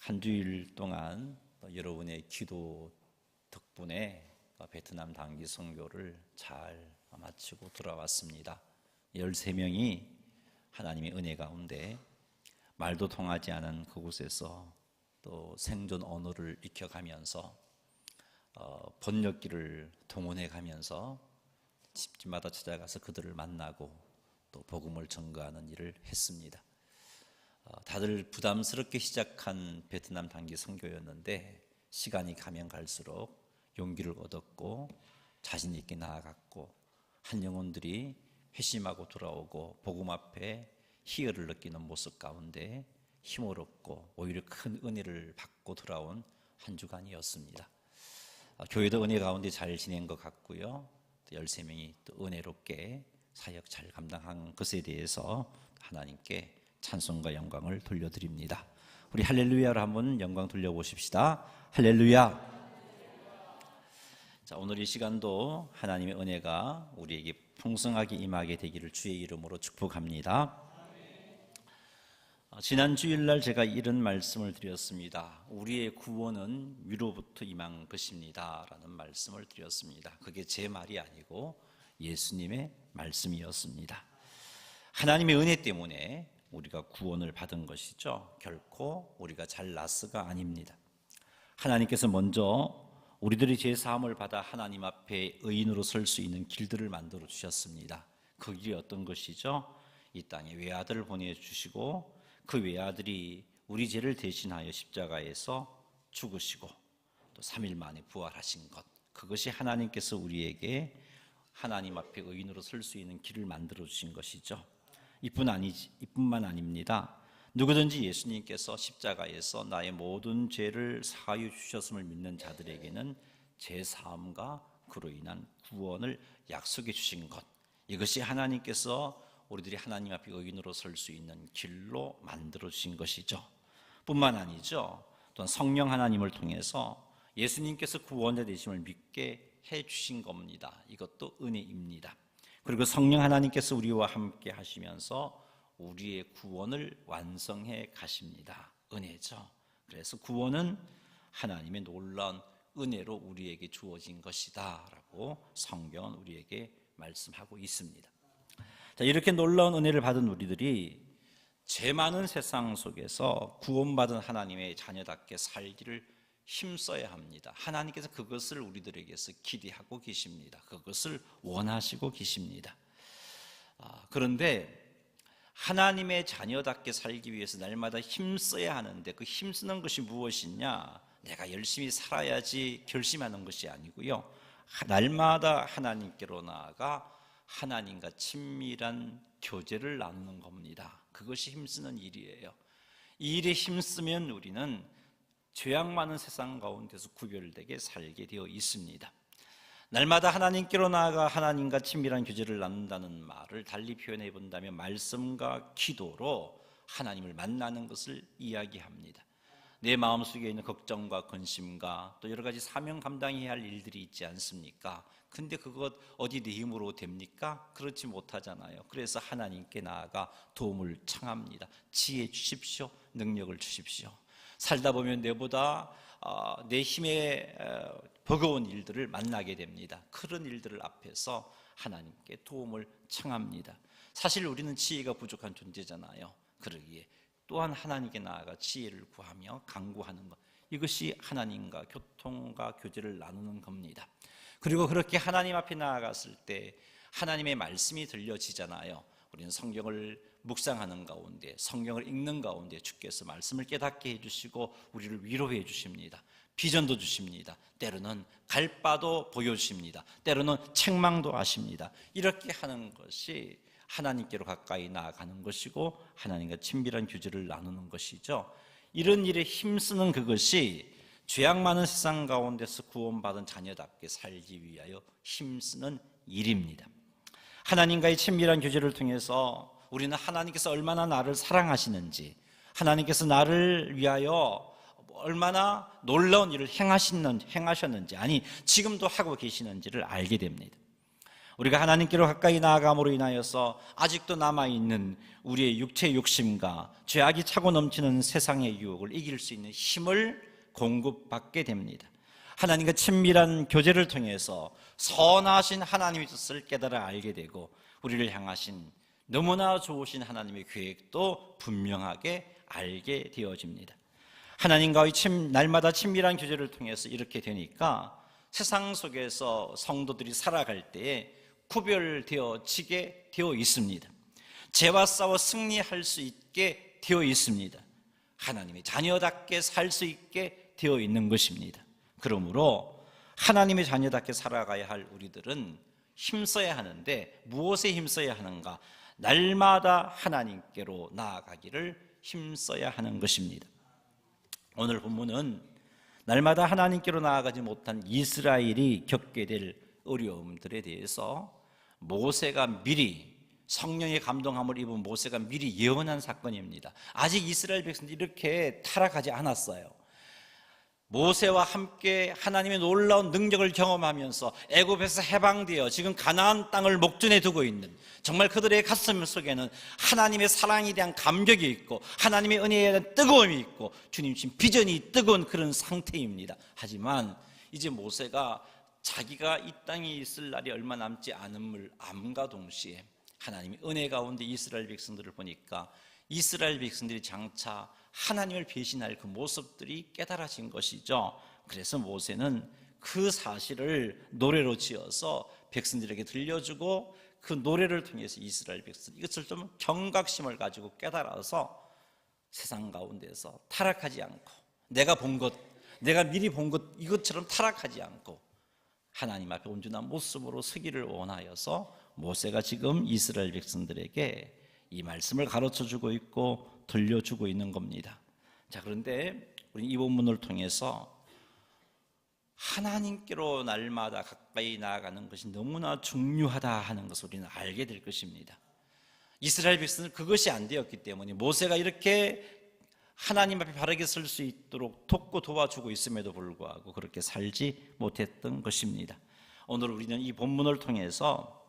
한 주일 동안 여러분의 기도 덕분에 베트남 단기 선교를 잘 마치고 돌아왔습니다. 13명이 하나님의 은혜 가운데 말도 통하지 않은 그곳에서 또 생존 언어를 익혀가면서 번역기를 동원해 가면서 집집마다 찾아가서 그들을 만나고 또 복음을 전가하는 일을 했습니다. 다들 부담스럽게 시작한 베트남 단기 선교였는데 시간이 가면 갈수록 용기를 얻었고 자신 있게 나아갔고 한 영혼들이 회심하고 돌아오고 복음 앞에 희열을 느끼는 모습 가운데 힘을 얻고 오히려 큰 은혜를 받고 돌아온 한 주간이었습니다. 교회도 은혜 가운데 잘 지낸 것 같고요. 13명이 또 은혜롭게 사역 잘 감당한 것에 대해서 하나님께 찬송과 영광을 돌려드립니다. 우리 할렐루야로 한번 영광 돌려보십시다. 할렐루야. 자, 오늘 이 시간도 하나님의 은혜가 우리에게 풍성하게 임하게 되기를 주의 이름으로 축복합니다. 지난 주일날 제가 이런 말씀을 드렸습니다. 우리의 구원은 위로부터 임한 것입니다 라는 말씀을 드렸습니다. 그게 제 말이 아니고 예수님의 말씀이었습니다. 하나님의 은혜 때문에 우리가 구원을 받은 것이죠. 결코 우리가 잘났어가 아닙니다. 하나님께서 먼저 우리들이 죄사함을 받아 하나님 앞에 의인으로 설 수 있는 길들을 만들어 주셨습니다. 그 길이 어떤 것이죠? 이 땅에 외아들을 보내주시고 그 외아들이 우리 죄를 대신하여 십자가에서 죽으시고 또 3일 만에 부활하신 것, 그것이 하나님께서 우리에게 하나님 앞에 의인으로 설 수 있는 길을 만들어 주신 것이죠. 이뿐만 아닙니다. 누구든지 예수님께서 십자가에서 나의 모든 죄를 사하여 주셨음을 믿는 자들에게는 죄사함과 그로 인한 구원을 약속해 주신 것, 이것이 하나님께서 우리들이 하나님 앞에 의인으로 설 수 있는 길로 만들어 주신 것이죠. 뿐만 아니죠. 또한 성령 하나님을 통해서 예수님께서 구원자 되심을 믿게 해 주신 겁니다. 이것도 은혜입니다. 그리고 성령 하나님께서 우리와 함께 하시면서 우리의 구원을 완성해 가십니다. 은혜죠. 그래서 구원은 하나님의 놀라운 은혜로 우리에게 주어진 것이다 라고 성경은 우리에게 말씀하고 있습니다. 자, 이렇게 놀라운 은혜를 받은 우리들이 죄 많은 세상 속에서 구원받은 하나님의 자녀답게 살기를 힘써야 합니다. 하나님께서 그것을 우리들에게서 기대하고 계십니다. 그것을 원하시고 계십니다. 그런데 하나님의 자녀답게 살기 위해서 날마다 힘써야 하는데 그 힘쓰는 것이 무엇이냐? 내가 열심히 살아야지 결심하는 것이 아니고요. 날마다 하나님께로 나아가 하나님과 친밀한 교제를 나누는 겁니다. 그것이 힘쓰는 일이에요. 이 일에 힘쓰면 우리는 죄악 많은 세상 가운데서 구별되게 살게 되어 있습니다. 날마다 하나님께로 나아가 하나님과 친밀한 교제를 나눈다는 말을 달리 표현해 본다면 말씀과 기도로 하나님을 만나는 것을 이야기합니다. 내 마음속에 있는 걱정과 근심과 또 여러 가지 사명 감당해야 할 일들이 있지 않습니까? 근데 그것 어디 내 힘으로 됩니까? 그렇지 못하잖아요. 그래서 하나님께 나아가 도움을 청합니다. 지혜 주십시오. 능력을 주십시오. 살다 보면 내보다 내 힘에 버거운 일들을 만나게 됩니다. 그런 일들을 앞에서 하나님께 도움을 청합니다. 사실 우리는 지혜가 부족한 존재잖아요. 그러기에 또한 하나님께 나아가 지혜를 구하며 간구하는 것, 이것이 하나님과 교통과 교제를 나누는 겁니다. 그리고 그렇게 하나님 앞에 나아갔을 때 하나님의 말씀이 들려지잖아요. 우리는 성경을 묵상하는 가운데, 성경을 읽는 가운데 주께서 말씀을 깨닫게 해주시고 우리를 위로해 주십니다. 비전도 주십니다. 때로는 갈 바도 보여주십니다. 때로는 책망도 하십니다. 이렇게 하는 것이 하나님께로 가까이 나아가는 것이고 하나님과 친밀한 교제를 나누는 것이죠. 이런 일에 힘쓰는 그것이 죄악 많은 세상 가운데서 구원받은 자녀답게 살기 위하여 힘쓰는 일입니다. 하나님과의 친밀한 교제를 통해서 우리는 하나님께서 얼마나 나를 사랑하시는지, 하나님께서 나를 위하여 얼마나 놀라운 일을 행하셨는지, 아니 지금도 하고 계시는지를 알게 됩니다. 우리가 하나님께로 가까이 나아감으로 인하여서 아직도 남아있는 우리의 육체의 욕심과 죄악이 차고 넘치는 세상의 유혹을 이길 수 있는 힘을 공급받게 됩니다. 하나님과 친밀한 교제를 통해서 선하신 하나님의 뜻을 깨달아 알게 되고 우리를 향하신 너무나 좋으신 하나님의 계획도 분명하게 알게 되어집니다. 하나님과의 날마다 친밀한 교제를 통해서 이렇게 되니까 세상 속에서 성도들이 살아갈 때에 구별되어지게 되어 있습니다. 죄와 싸워 승리할 수 있게 되어 있습니다. 하나님의 자녀답게 살 수 있게 되어 있는 것입니다. 그러므로 하나님의 자녀답게 살아가야 할 우리들은 힘써야 하는데 무엇에 힘써야 하는가? 날마다 하나님께로 나아가기를 힘써야 하는 것입니다. 오늘 본문은 날마다 하나님께로 나아가지 못한 이스라엘이 겪게 될 어려움들에 대해서 모세가 미리 성령의 감동함을 입은 모세가 미리 예언한 사건입니다. 아직 이스라엘 백성들이 이렇게 타락하지 않았어요. 모세와 함께 하나님의 놀라운 능력을 경험하면서 애굽에서 해방되어 지금 가나안 땅을 목전에 두고 있는, 정말 그들의 가슴 속에는 하나님의 사랑에 대한 감격이 있고 하나님의 은혜에 대한 뜨거움이 있고 주님 신 비전이 뜨거운 그런 상태입니다. 하지만 이제 모세가 자기가 이 땅에 있을 날이 얼마 남지 않음을 암과 동시에 하나님의 은혜 가운데 이스라엘 백성들을 보니까 이스라엘 백성들이 장차 하나님을 배신할 그 모습들이 깨달아진 것이죠. 그래서 모세는 그 사실을 노래로 지어서 백성들에게 들려주고 그 노래를 통해서 이스라엘 백성 이것을 좀 경각심을 가지고 깨달아서 세상 가운데서 타락하지 않고 내가 본 것, 내가 미리 본 것 이것처럼 타락하지 않고 하나님 앞에 온전한 모습으로 서기를 원하여서 모세가 지금 이스라엘 백성들에게 이 말씀을 가르쳐주고 있고 들려주고 있는 겁니다. 자, 그런데 우리 이 본문을 통해서 하나님께로 날마다 가까이 나아가는 것이 너무나 중요하다 하는 것을 우리는 알게 될 것입니다. 이스라엘 백성은 그것이 안 되었기 때문에 모세가 이렇게 하나님 앞에 바르게 설 수 있도록 돕고 도와주고 있음에도 불구하고 그렇게 살지 못했던 것입니다. 오늘 우리는 이 본문을 통해서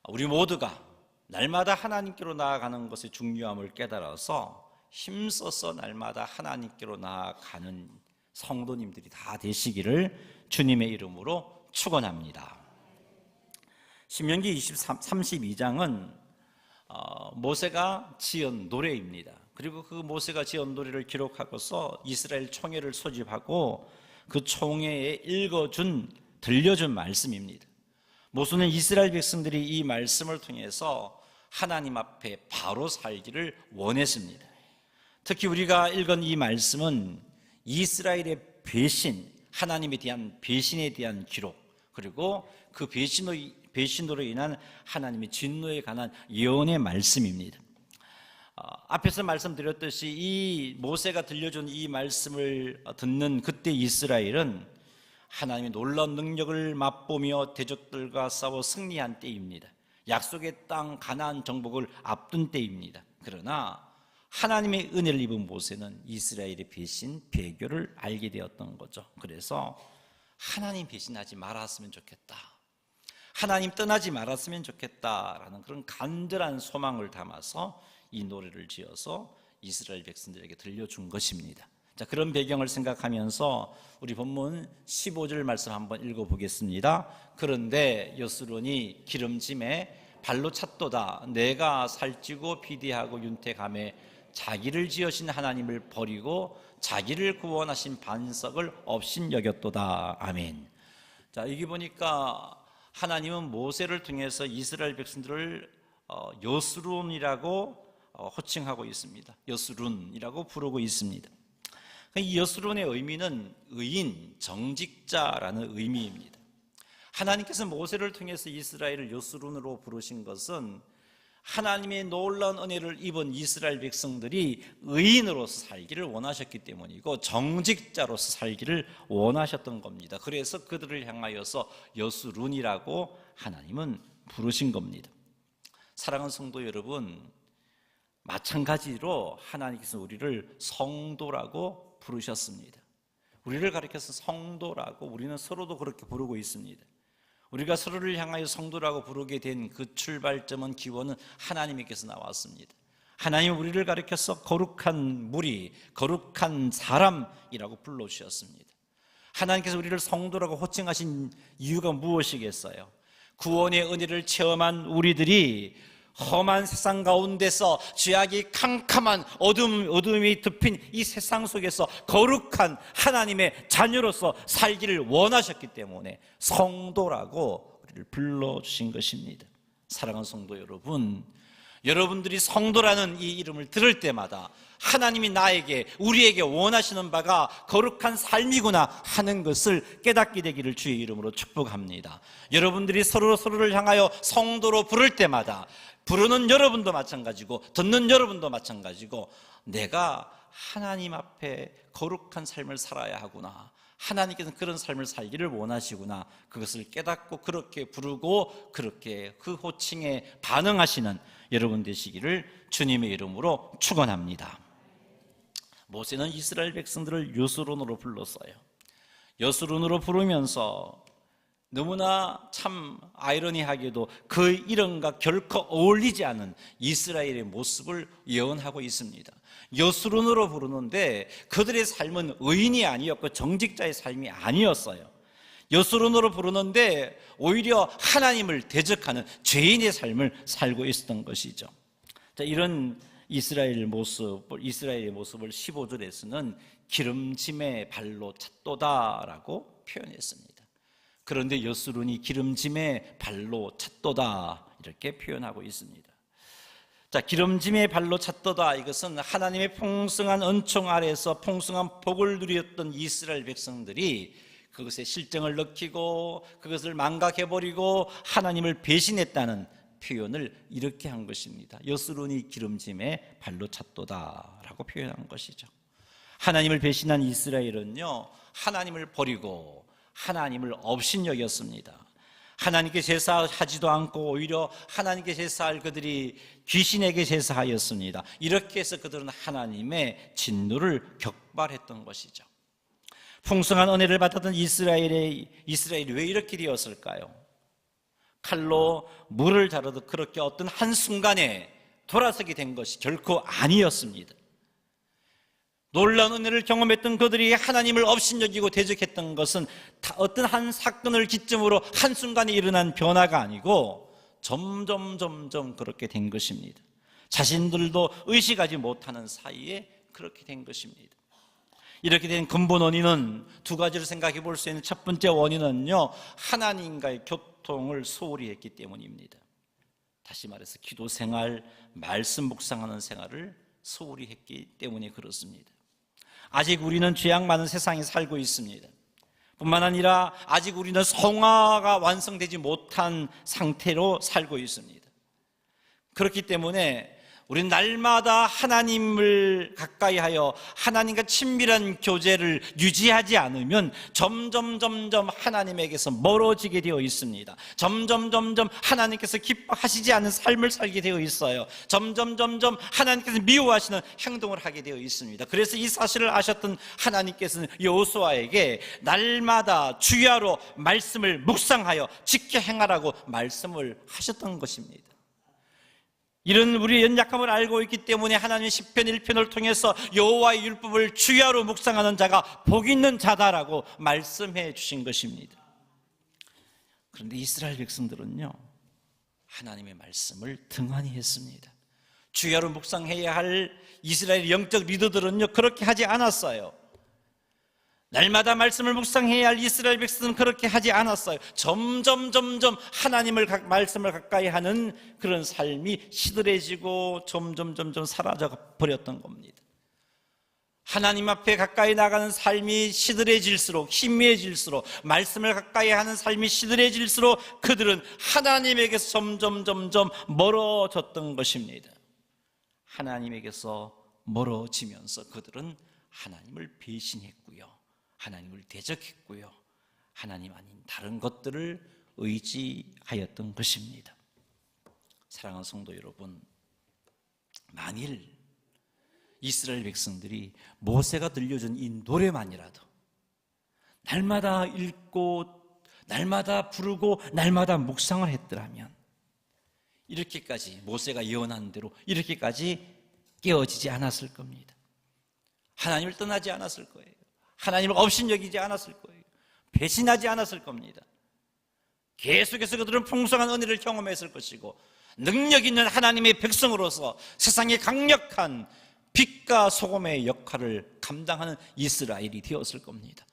우리 모두가 날마다 하나님께로 나아가는 것의 중요함을 깨달아서 힘써서 날마다 하나님께로 나아가는 성도님들이 다 되시기를 주님의 이름으로 축원합니다. 신명기 32장은 모세가 지은 노래입니다. 그리고 그 모세가 지은 노래를 기록하고서 이스라엘 총회를 소집하고 그 총회에 들려준 말씀입니다. 모세는 이스라엘 백성들이 이 말씀을 통해서 하나님 앞에 바로 살기를 원했습니다. 특히 우리가 읽은 이 말씀은 이스라엘의 배신, 하나님에 대한 배신에 대한 기록, 그리고 그 배신으로 인한 하나님의 진노에 관한 예언의 말씀입니다. 앞에서 말씀드렸듯이 이 모세가 들려준 이 말씀을 듣는 그때 이스라엘은 하나님의 놀라운 능력을 맛보며 대적들과 싸워 승리한 때입니다. 약속의 땅 가나안 정복을 앞둔 때입니다. 그러나 하나님의 은혜를 입은 모세는 이스라엘의 배신, 배교를 알게 되었던 거죠. 그래서 하나님 배신하지 말았으면 좋겠다, 하나님 떠나지 말았으면 좋겠다라는 그런 간절한 소망을 담아서 이 노래를 지어서 이스라엘 백성들에게 들려준 것입니다. 자, 그런 배경을 생각하면서 우리 본문 15절 말씀 한번 읽어보겠습니다. 그런데 여수론이 기름짐에 발로 찼도다. 내가 살찌고 비대하고 윤택함에 자기를 지으신 하나님을 버리고 자기를 구원하신 반석을 없인여겼도다. 아멘. 자, 여기 보니까 하나님은 모세를 통해서 이스라엘 백성들을 여수론이라고 호칭하고 있습니다. 여수론이라고 부르고 있습니다. 이 여수론의 의미는 의인, 정직자라는 의미입니다. 하나님께서 모세를 통해서 이스라엘을 여수론으로 부르신 것은 하나님의 놀라운 은혜를 입은 이스라엘 백성들이 의인으로서 살기를 원하셨기 때문이고 정직자로서 살기를 원하셨던 겁니다. 그래서 그들을 향하여서 여수론이라고 하나님은 부르신 겁니다. 사랑하는 성도 여러분, 마찬가지로 하나님께서 우리를 성도라고 부르셨습니다. 우리를 가리켜서 성도라고 우리는 서로도 그렇게 부르고 있습니다. 우리가 서로를 향하여 성도라고 부르게 된 그 출발점은 기원은 하나님께서 나왔습니다. 하나님은 우리를 가리켜서 거룩한 무리, 거룩한 사람이라고 불러주셨습니다. 하나님께서 우리를 성도라고 호칭하신 이유가 무엇이겠어요? 구원의 은혜를 체험한 우리들이 험한 세상 가운데서 죄악이 캄캄한 어둠이 덮인 이 세상 속에서 거룩한 하나님의 자녀로서 살기를 원하셨기 때문에 성도라고 우리를 불러주신 것입니다. 사랑하는 성도 여러분, 여러분들이 성도라는 이 이름을 들을 때마다 하나님이 우리에게 원하시는 바가 거룩한 삶이구나 하는 것을 깨닫게 되기를 주의 이름으로 축복합니다. 여러분들이 서로를 향하여 성도로 부를 때마다 부르는 여러분도 마찬가지고 듣는 여러분도 마찬가지고 내가 하나님 앞에 거룩한 삶을 살아야 하구나, 하나님께서는 그런 삶을 살기를 원하시구나, 그것을 깨닫고 그렇게 부르고 그렇게 그 호칭에 반응하시는 여러분 되시기를 주님의 이름으로 축원합니다. 모세는 이스라엘 백성들을 여수론으로 불렀어요. 여수론으로 부르면서 너무나 참 아이러니하게도 그 이름과 결코 어울리지 않은 이스라엘의 모습을 예언하고 있습니다. 여수론으로 부르는데 그들의 삶은 의인이 아니었고 정직자의 삶이 아니었어요. 여수론으로 부르는데 오히려 하나님을 대적하는 죄인의 삶을 살고 있었던 것이죠. 자, 이런 이스라엘의 모습을 15절에서는 기름짐의 발로 찼도다라고 표현했습니다. 그런데 여수론이 기름짐의 발로 찼도다 이렇게 표현하고 있습니다. 자, 기름짐의 발로 찼도다, 이것은 하나님의 풍성한 은총 아래에서 풍성한 복을 누렸던 이스라엘 백성들이 그것의 실정을 느끼고 그것을 망각해버리고 하나님을 배신했다는 표현을 이렇게 한 것입니다. 여수론이 기름짐의 발로 찼도다라고 표현한 것이죠. 하나님을 배신한 이스라엘은요, 하나님을 버리고 하나님을 업신여겼습니다. 하나님께 제사하지도 않고 오히려 하나님께 제사할 그들이 귀신에게 제사하였습니다. 이렇게 해서 그들은 하나님의 진노를 격발했던 것이죠. 풍성한 은혜를 받았던 이스라엘이 왜 이렇게 되었을까요? 칼로 물을 자르듯 그렇게 어떤 한순간에 돌아서게 된 것이 결코 아니었습니다. 놀라운 은혜를 경험했던 그들이 하나님을 업신여기고 대적했던 것은 어떤 한 사건을 기점으로 한순간에 일어난 변화가 아니고 점점 그렇게 된 것입니다. 자신들도 의식하지 못하는 사이에 그렇게 된 것입니다. 이렇게 된 근본 원인은 두 가지를 생각해 볼 수 있는 첫 번째 원인은요, 하나님과의 교통을 소홀히 했기 때문입니다. 다시 말해서 기도 생활, 말씀 묵상하는 생활을 소홀히 했기 때문에 그렇습니다. 아직 우리는 죄악 많은 세상에 살고 있습니다. 뿐만 아니라 아직 우리는 성화가 완성되지 못한 상태로 살고 있습니다. 그렇기 때문에 우리는 날마다 하나님을 가까이 하여 하나님과 친밀한 교제를 유지하지 않으면 점점 하나님에게서 멀어지게 되어 있습니다. 점점 하나님께서 기뻐하시지 않는 삶을 살게 되어 있어요. 점점 하나님께서 미워하시는 행동을 하게 되어 있습니다. 그래서 이 사실을 아셨던 하나님께서는 여호수아에게 날마다 주야로 말씀을 묵상하여 지켜 행하라고 말씀을 하셨던 것입니다. 이런 우리의 연약함을 알고 있기 때문에 하나님의 시편 1편을 통해서 여호와의 율법을 주야로 묵상하는 자가 복 있는 자다라고 말씀해 주신 것입니다. 그런데 이스라엘 백성들은요, 하나님의 말씀을 등한히 했습니다. 주야로 묵상해야 할 이스라엘 영적 리더들은요, 그렇게 하지 않았어요. 날마다 말씀을 묵상해야 할 이스라엘 백성은 그렇게 하지 않았어요. 점점 하나님을 말씀을 가까이 하는 그런 삶이 시들해지고 점점 사라져 버렸던 겁니다. 하나님 앞에 가까이 나가는 삶이 시들해질수록, 희미해질수록, 말씀을 가까이 하는 삶이 시들해질수록 그들은 하나님에게서 점점 멀어졌던 것입니다. 하나님에게서 멀어지면서 그들은 하나님을 배신했고요, 하나님을 대적했고요, 하나님 아닌 다른 것들을 의지하였던 것입니다. 사랑하는 성도 여러분, 만일 이스라엘 백성들이 모세가 들려준 이 노래만이라도 날마다 읽고 날마다 부르고 날마다 묵상을 했더라면 이렇게까지 모세가 예언한 대로 이렇게까지 깨어지지 않았을 겁니다. 하나님을 떠나지 않았을 거예요. 하나님을 업신여기지 않았을 거예요. 배신하지 않았을 겁니다. 계속해서 그들은 풍성한 은혜를 경험했을 것이고 능력 있는 하나님의 백성으로서 세상의 강력한 빛과 소금의 역할을 감당하는 이스라엘이 되었을 겁니다.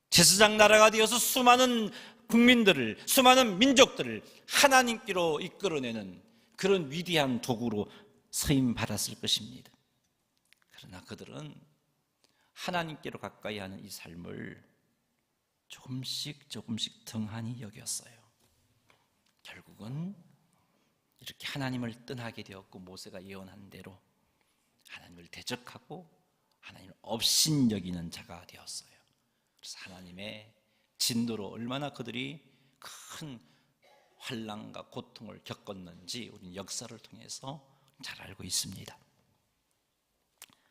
제사장 나라가 되어서 수많은 국민들을, 수많은 민족들을 하나님께로 이끌어내는 그런 위대한 도구로 서임받았을 것입니다. 그러나 그들은 하나님께로 가까이 하는 이 삶을 조금씩 등한히 여겼어요. 결국은 이렇게 하나님을 떠나게 되었고 모세가 예언한 대로 하나님을 대적하고 하나님을 업신여기는 자가 되었어요. 그래서 하나님의 진노로 얼마나 그들이 큰 환난과 고통을 겪었는지 우리는 역사를 통해서 잘 알고 있습니다.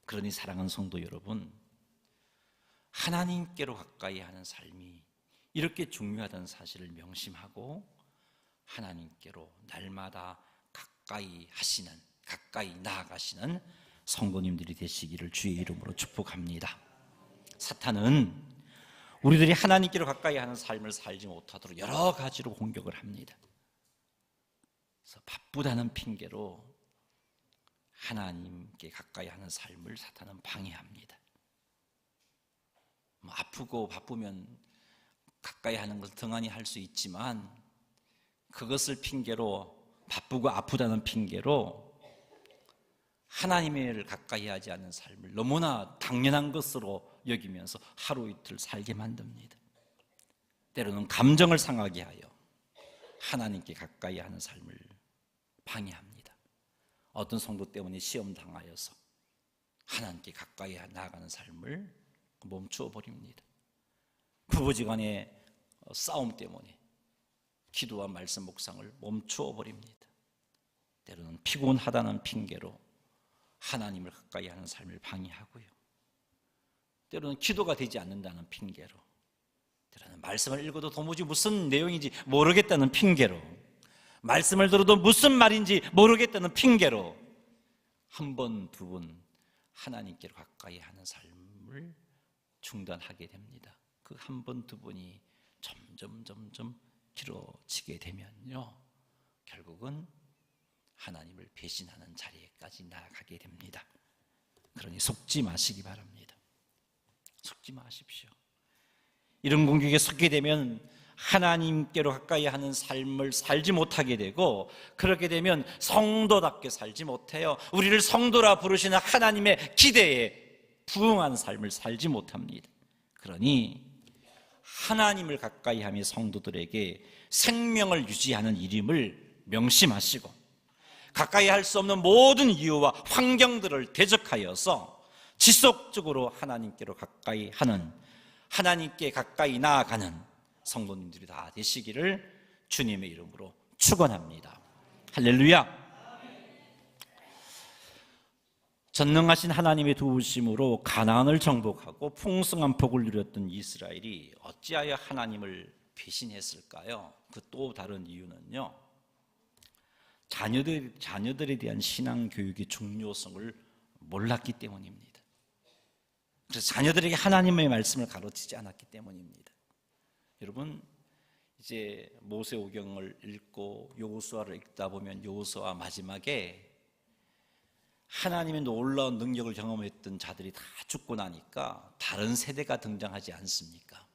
그러니 사랑하는 성도 여러분, 하나님께로 가까이 하는 삶이 이렇게 중요하다는 사실을 명심하고 하나님께로 날마다 가까이 나아가시는 성도님들이 되시기를 주의 이름으로 축복합니다. 사탄은 우리들이 하나님께로 가까이 하는 삶을 살지 못하도록 여러 가지로 공격을 합니다. 그래서 바쁘다는 핑계로 하나님께 가까이 하는 삶을 사탄은 방해합니다. 아프고 바쁘면 가까이 하는 것을 등한히 할 수 있지만 그것을 핑계로, 바쁘고 아프다는 핑계로 하나님을 가까이 하지 않는 삶을 너무나 당연한 것으로 여기면서 하루 이틀 살게 만듭니다. 때로는 감정을 상하게 하여 하나님께 가까이 하는 삶을 방해합니다. 어떤 성도 때문에 시험 당하여서 하나님께 가까이 나아가는 삶을 멈추어 버립니다. 부부지간의 싸움 때문에 기도와 말씀 묵상을 멈추어 버립니다. 때로는 피곤하다는 핑계로 하나님을 가까이 하는 삶을 방해하고요. 때로는 기도가 되지 않는다는 핑계로, 때로는 말씀을 읽어도 도무지 무슨 내용인지 모르겠다는 핑계로, 말씀을 들어도 무슨 말인지 모르겠다는 핑계로 한 번, 두 번 하나님께로 가까이 하는 삶을 중단하게 됩니다. 그 한 번, 두 번이 점점 길어지게 되면요, 결국은 하나님을 배신하는 자리에까지 나아가게 됩니다. 그러니 속지 마시기 바랍니다. 속지 마십시오. 이런 공격에 속게 되면 하나님께로 가까이 하는 삶을 살지 못하게 되고, 그렇게 되면 성도답게 살지 못해요. 우리를 성도라 부르시는 하나님의 기대에 부응한 삶을 살지 못합니다. 그러니 하나님을 가까이 하며 성도들에게 생명을 유지하는 일임을 명심하시고, 가까이 할 수 없는 모든 이유와 환경들을 대적하여서 지속적으로 하나님께로 가까이 하는, 하나님께 가까이 나아가는 성도님들이 다 되시기를 주님의 이름으로 축원합니다. 할렐루야. 전능하신 하나님의 도우심으로 가나안을 정복하고 풍성한 복을 누렸던 이스라엘이 어찌하여 하나님을 배신했을까요? 그 또 다른 이유는요, 자녀들에 대한 신앙 교육의 중요성을 몰랐기 때문입니다. 그래서 자녀들에게 하나님의 말씀을 가르치지 않았기 때문입니다. 여러분, 이제 모세오경을 읽고 여호수아를 읽다 보면 여호수아 마지막에 하나님의 놀라운 능력을 경험했던 자들이 다 죽고 나니까 다른 세대가 등장하지 않습니까?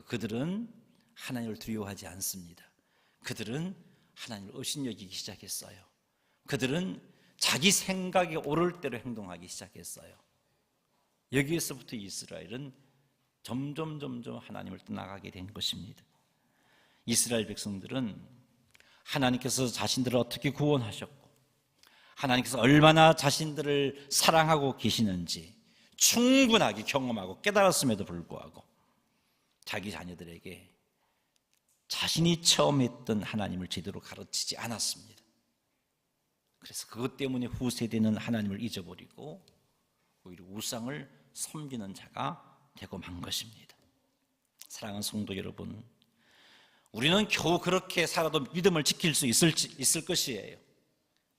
그들은 하나님을 두려워하지 않습니다. 그들은 하나님을 업신여기기 시작했어요. 그들은 자기 생각에 오를 대로 행동하기 시작했어요. 여기에서부터 이스라엘은 점점 하나님을 떠나가게 된 것입니다. 이스라엘 백성들은 하나님께서 자신들을 어떻게 구원하셨고 하나님께서 얼마나 자신들을 사랑하고 계시는지 충분하게 경험하고 깨달았음에도 불구하고 자기 자녀들에게 자신이 처음 했던 하나님을 제대로 가르치지 않았습니다. 그래서 그것 때문에 후세대는 하나님을 잊어버리고 오히려 우상을 섬기는 자가 되고 만 것입니다. 사랑하는 성도 여러분, 우리는 겨우 그렇게 살아도 믿음을 지킬 수 있을 것이에요.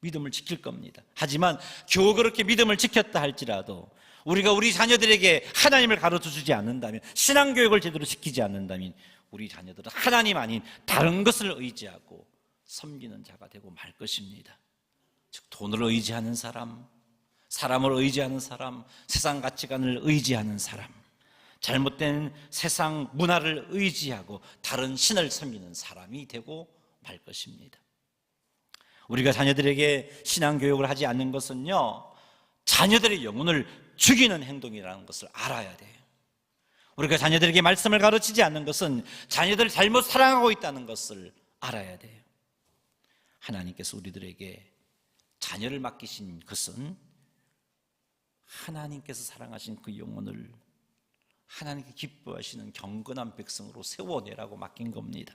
믿음을 지킬 겁니다. 하지만 겨우 그렇게 믿음을 지켰다 할지라도 우리가 우리 자녀들에게 하나님을 가르쳐 주지 않는다면, 신앙교육을 제대로 시키지 않는다면 우리 자녀들은 하나님 아닌 다른 것을 의지하고 섬기는 자가 되고 말 것입니다. 즉 돈을 의지하는 사람, 사람을 의지하는 사람, 세상 가치관을 의지하는 사람, 잘못된 세상 문화를 의지하고 다른 신을 섬기는 사람이 되고 말 것입니다. 우리가 자녀들에게 신앙교육을 하지 않는 것은요, 자녀들의 영혼을 죽이는 행동이라는 것을 알아야 돼요. 우리가 자녀들에게 말씀을 가르치지 않는 것은 자녀들을 잘못 사랑하고 있다는 것을 알아야 돼요. 하나님께서 우리들에게 자녀를 맡기신 것은 하나님께서 사랑하신 그 영혼을 하나님께 기뻐하시는 경건한 백성으로 세워내라고 맡긴 겁니다.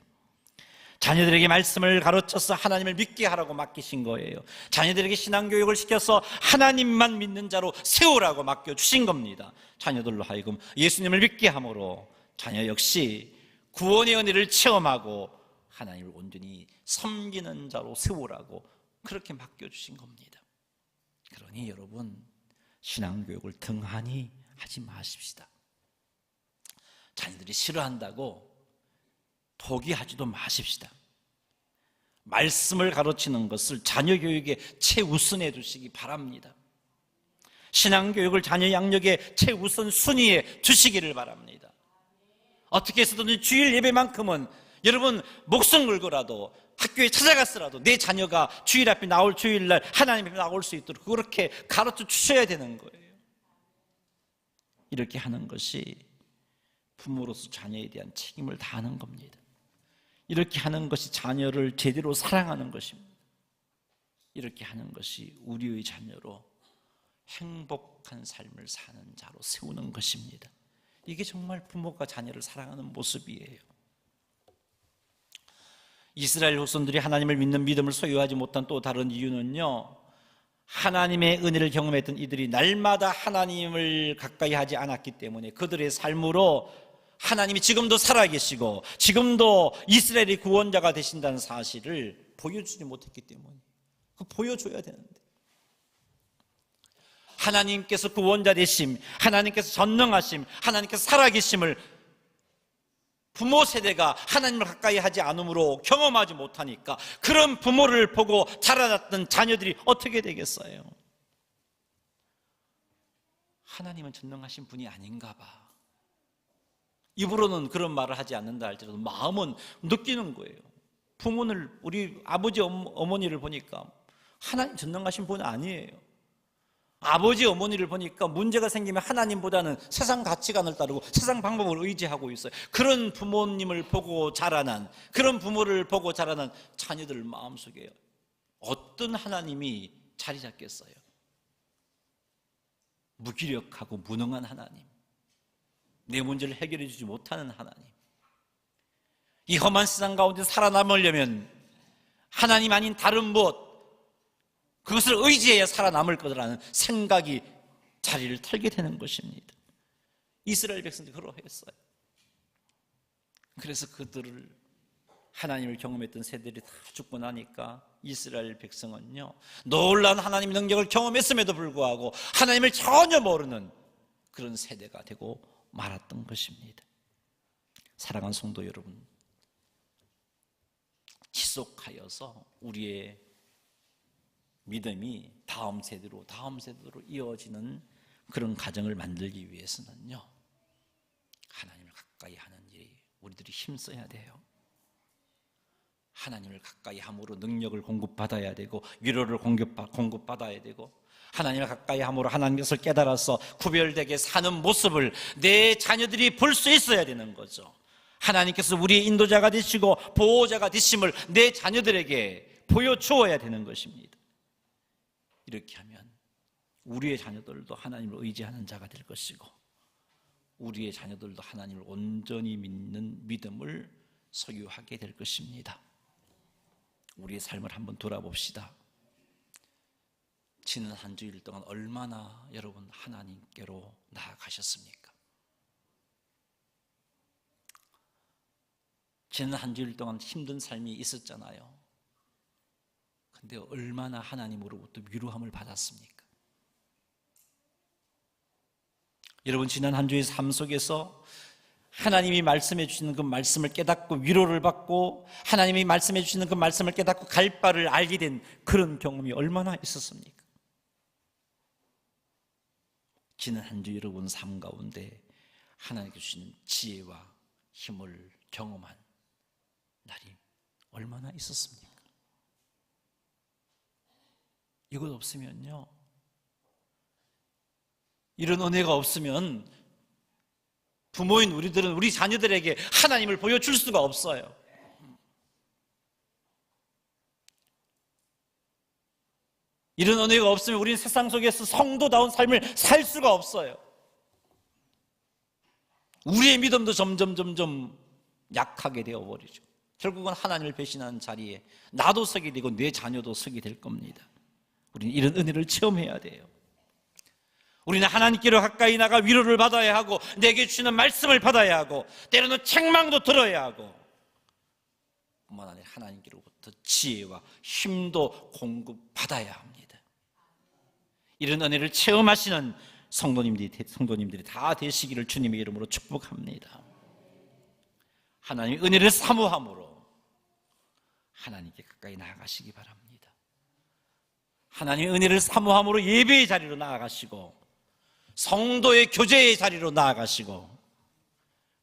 자녀들에게 말씀을 가르쳐서 하나님을 믿게 하라고 맡기신 거예요. 자녀들에게 신앙교육을 시켜서 하나님만 믿는 자로 세우라고 맡겨주신 겁니다. 자녀들로 하여금 예수님을 믿게 함으로 자녀 역시 구원의 은혜를 체험하고 하나님을 온전히 섬기는 자로 세우라고 그렇게 맡겨주신 겁니다. 그러니 여러분, 신앙교육을 등한히 하지 마십시다. 자녀들이 싫어한다고 포기하지도 마십시다. 말씀을 가르치는 것을 자녀 교육에 최우선해 두시기 바랍니다. 신앙교육을 자녀 양육의 최우선 순위에 두시기를 바랍니다. 어떻게 해서든 주일 예배만큼은 여러분 목숨 걸고라도 학교에 찾아갔더라도 내 자녀가 주일 앞에 나올 주일날 하나님 앞에 나올 수 있도록 그렇게 가르쳐 주셔야 되는 거예요. 이렇게 하는 것이 부모로서 자녀에 대한 책임을 다하는 겁니다. 이렇게 하는 것이 자녀를 제대로 사랑하는 것입니다. 이렇게 하는 것이 우리의 자녀로 행복한 삶을 사는 자로 세우는 것입니다. 이게 정말 부모가 자녀를 사랑하는 모습이에요. 이스라엘 후손들이 하나님을 믿는 믿음을 소유하지 못한 또 다른 이유는요, 하나님의 은혜를 경험했던 이들이 날마다 하나님을 가까이 하지 않았기 때문에 그들의 삶으로 하나님이 지금도 살아계시고 지금도 이스라엘의 구원자가 되신다는 사실을 보여주지 못했기 때문에, 그 보여줘야 되는데, 하나님께서 구원자 되심, 하나님께서 전능하심, 하나님께서 살아계심을 부모 세대가 하나님을 가까이 하지 않으므로 경험하지 못하니까 그런 부모를 보고 자라났던 자녀들이 어떻게 되겠어요? 하나님은 전능하신 분이 아닌가 봐. 입으로는 그런 말을 하지 않는다 할지라도 마음은 느끼는 거예요. 부모를, 우리 아버지 어머니를 보니까 하나님 전능하신 분 아니에요. 아버지 어머니를 보니까 문제가 생기면 하나님보다는 세상 가치관을 따르고 세상 방법을 의지하고 있어요. 그런 부모님을 보고 자라난, 그런 부모를 보고 자라난 자녀들 마음속에 어떤 하나님이 자리 잡겠어요? 무기력하고 무능한 하나님, 내 문제를 해결해 주지 못하는 하나님. 이 험한 세상 가운데 살아남으려면 하나님 아닌 다른 무엇, 그것을 의지해야 살아남을 거라는 생각이 자리를 털게 되는 것입니다. 이스라엘 백성들이 그러했어요. 그래서 그들을, 하나님을 경험했던 세대들이 다 죽고 나니까 이스라엘 백성은요, 놀라운 하나님의 능력을 경험했음에도 불구하고 하나님을 전혀 모르는 그런 세대가 되고 말았던 것입니다. 사랑하는 성도 여러분, 지속하여서 우리의 믿음이 다음 세대로 이어지는 그런 가정을 만들기 위해서는요, 하나님을 가까이 하는 일이 우리들이 힘써야 돼요. 하나님을 가까이 함으로 능력을 공급받아야 되고 위로를 공급받아야 되고, 하나님을 가까이 함으로 하나님 것을 깨달아서 구별되게 사는 모습을 내 자녀들이 볼 수 있어야 되는 거죠. 하나님께서 우리의 인도자가 되시고 보호자가 되심을 내 자녀들에게 보여주어야 되는 것입니다. 이렇게 하면 우리의 자녀들도 하나님을 의지하는 자가 될 것이고, 우리의 자녀들도 하나님을 온전히 믿는 믿음을 소유하게 될 것입니다. 우리의 삶을 한번 돌아봅시다. 지난 한 주일 동안 얼마나 여러분 하나님께로 나아가셨습니까? 지난 한 주일 동안 힘든 삶이 있었잖아요. 근데 얼마나 하나님으로부터 위로함을 받았습니까? 여러분, 지난 한 주의 삶 속에서 하나님이 말씀해 주시는 그 말씀을 깨닫고 위로를 받고 하나님이 말씀해 주시는 그 말씀을 깨닫고 갈 바를 알게 된 그런 경험이 얼마나 있었습니까? 지난 한 주 여러분 삶 가운데 하나님께 주신 지혜와 힘을 경험한 날이 얼마나 있었습니까? 이것 없으면요, 이런 은혜가 없으면 부모인 우리들은 우리 자녀들에게 하나님을 보여줄 수가 없어요. 이런 은혜가 없으면 우리는 세상 속에서 성도다운 삶을 살 수가 없어요. 우리의 믿음도 점점 약하게 되어버리죠. 결국은 하나님을 배신하는 자리에 나도 서게 되고 내 자녀도 서게 될 겁니다. 우리는 이런 은혜를 체험해야 돼요. 우리는 하나님께로 가까이 나가 위로를 받아야 하고 내게 주시는 말씀을 받아야 하고 때로는 책망도 들어야 하고 뿐만 아니라 하나님께로부터 지혜와 힘도 공급받아야 합니다. 이런 은혜를 체험하시는 성도님들이 다 되시기를 주님의 이름으로 축복합니다. 하나님의 은혜를 사모함으로 하나님께 가까이 나아가시기 바랍니다. 하나님의 은혜를 사모함으로 예배의 자리로 나아가시고 성도의 교제의 자리로 나아가시고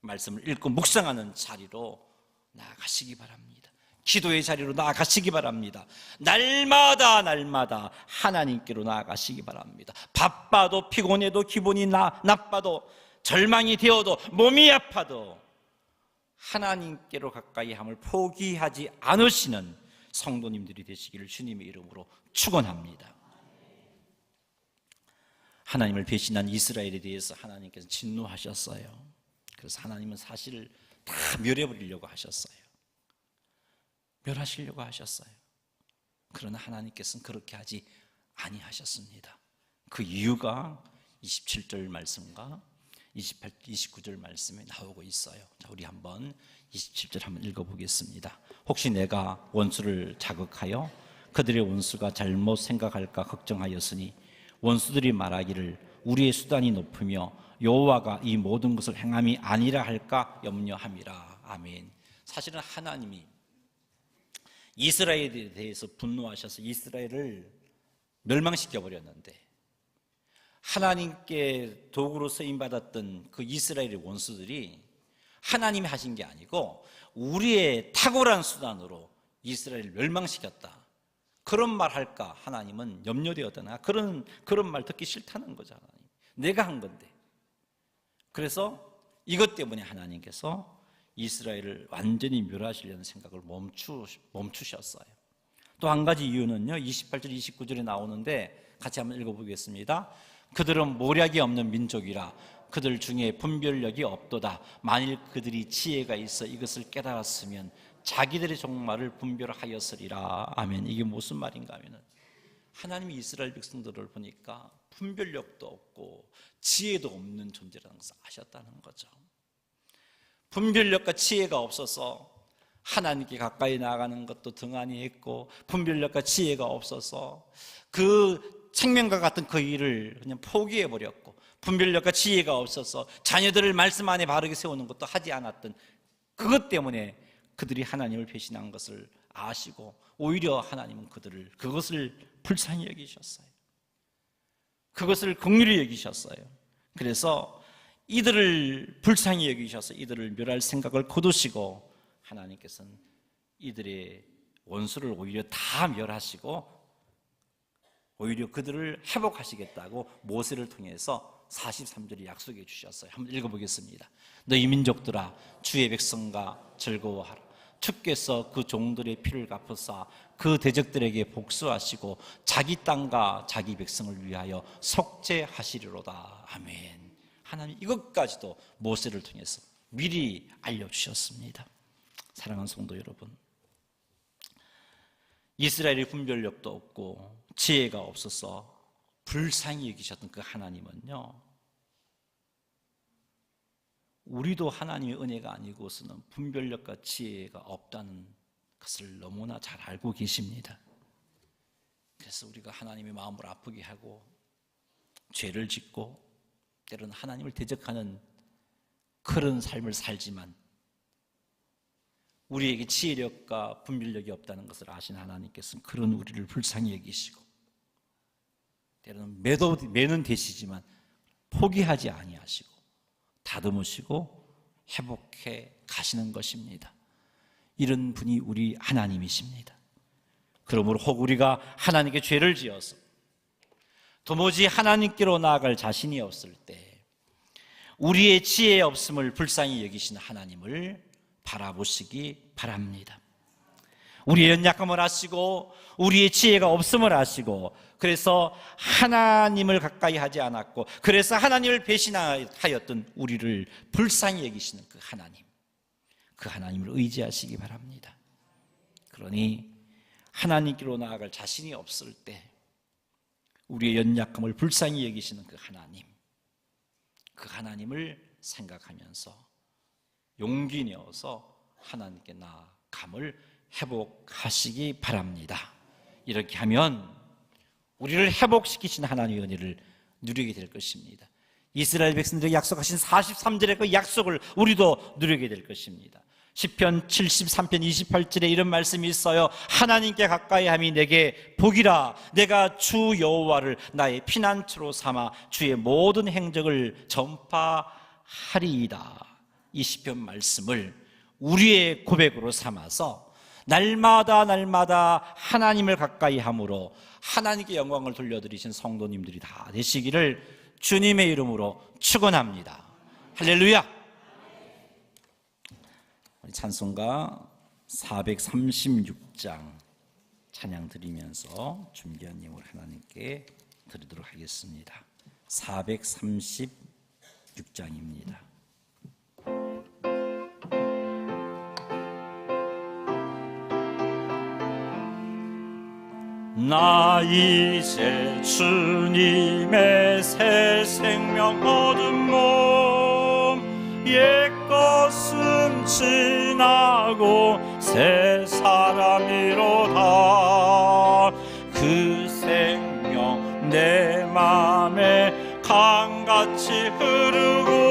말씀을 읽고 묵상하는 자리로 나아가시기 바랍니다. 기도의 자리로 나아가시기 바랍니다. 날마다 하나님께로 나아가시기 바랍니다. 바빠도 피곤해도 기분이 나빠도 절망이 되어도 몸이 아파도 하나님께로 가까이 함을 포기하지 않으시는 성도님들이 되시기를 주님의 이름으로 축원합니다. 하나님을 배신한 이스라엘에 대해서 하나님께서 진노하셨어요. 그래서 하나님은 사실 다 멸해버리려고 하셨어요. 멸하시려고 하셨어요. 그러나 하나님께서는 그렇게 하지 아니하셨습니다. 그 이유가 27절 말씀과 28, 29절 말씀에 나오고 있어요. 자, 우리 한번 27절 한번 읽어보겠습니다. 혹시 내가 원수를 자극하여 그들의 원수가 잘못 생각할까 걱정하였으니 원수들이 말하기를 우리의 수단이 높으며 여호와가 이 모든 것을 행함이 아니라 할까 염려함이라. 아멘. 사실은 하나님이 이스라엘에 대해서 분노하셔서 이스라엘을 멸망시켜버렸는데 하나님께 도구로 쓰임받았던 그 이스라엘의 원수들이 하나님이 하신 게 아니고 우리의 탁월한 수단으로 이스라엘을 멸망시켰다. 그런 말 할까 하나님은 염려되었다나 그런 말 듣기 싫다는 거죠. 하나님. 내가 한 건데. 그래서 이것 때문에 하나님께서 이스라엘을 완전히 멸하시려는 생각을 멈추셨어요. 또 한 가지 이유는요, 28절 29절에 나오는데 같이 한번 읽어보겠습니다. 그들은 모략이 없는 민족이라 그들 중에 분별력이 없도다. 만일 그들이 지혜가 있어 이것을 깨달았으면 자기들의 종말을 분별하였으리라. 아멘. 이게 무슨 말인가 하면은 하나님이 이스라엘 백성들을 보니까 분별력도 없고 지혜도 없는 존재라는 것을 아셨다는 거죠. 분별력과 지혜가 없어서 하나님께 가까이 나아가는 것도 등한히 했고 분별력과 지혜가 없어서 그 생명과 같은 그 일을 그냥 포기해버렸고 분별력과 지혜가 없어서 자녀들을 말씀 안에 바르게 세우는 것도 하지 않았던 그것 때문에 그들이 하나님을 배신한 것을 아시고 오히려 하나님은 그것을 불쌍히 여기셨어요. 그것을 긍휼히 여기셨어요. 그래서 이들을 불쌍히 여기셔서 이들을 멸할 생각을 거두시고 하나님께서는 이들의 원수를 오히려 다 멸하시고 오히려 그들을 회복하시겠다고 모세를 통해서 43절에 약속해 주셨어요. 한번 읽어보겠습니다. 너희 민족들아 주의 백성과 즐거워하라. 주께서 그 종들의 피를 갚으사 그 대적들에게 복수하시고 자기 땅과 자기 백성을 위하여 속죄하시리로다. 아멘. 하나님 이것까지도 모세를 통해서 미리 알려주셨습니다. 사랑하는 성도 여러분, 이스라엘의 분별력도 없고 지혜가 없어서 불쌍히 여기셨던 그 하나님은요, 우리도 하나님의 은혜가 아니고서는 분별력과 지혜가 없다는 것을 너무나 잘 알고 계십니다. 그래서 우리가 하나님의 마음을 아프게 하고 죄를 짓고 때로는 하나님을 대적하는 그런 삶을 살지만 우리에게 지혜력과 분별력이 없다는 것을 아신 하나님께서는 그런 우리를 불쌍히 여기시고 때로는 매는 되시지만 포기하지 아니하시고 다듬으시고 회복해 가시는 것입니다. 이런 분이 우리 하나님이십니다. 그러므로 혹 우리가 하나님께 죄를 지어서 도무지 하나님께로 나아갈 자신이 없을 때 우리의 지혜 없음을 불쌍히 여기시는 하나님을 바라보시기 바랍니다. 우리의 연약함을 아시고 우리의 지혜가 없음을 아시고 그래서 하나님을 가까이 하지 않았고 그래서 하나님을 배신하였던 우리를 불쌍히 여기시는 그 하나님을 의지하시기 바랍니다. 그러니 하나님께로 나아갈 자신이 없을 때 우리의 연약함을 불쌍히 여기시는 그 하나님을 생각하면서 용기 내어서 하나님께 나아감을 회복하시기 바랍니다. 이렇게 하면 우리를 회복시키신 하나님의 은혜를 누리게 될 것입니다. 이스라엘 백성들에게 약속하신 43절의 그 약속을 우리도 누리게 될 것입니다. 시편 73편 28절에 이런 말씀이 있어요. 하나님께 가까이함이 내게 복이라. 내가 주 여호와를 나의 피난처로 삼아 주의 모든 행적을 전파하리이다. 이 시편 말씀을 우리의 고백으로 삼아서 날마다 하나님을 가까이 함으로 하나님께 영광을 돌려드리신 성도님들이 다 되시기를 주님의 이름으로 축원합니다. 할렐루야. 우리 찬송가 436장 찬양 드리면서 준비한 예물 하나님께 드리도록 하겠습니다. 436장입니다. 나 이제 주님의 새 생명 얻은 몸 옛 것은 지나고 새 사람이로다. 그 생명 내 맘에 강같이 흐르고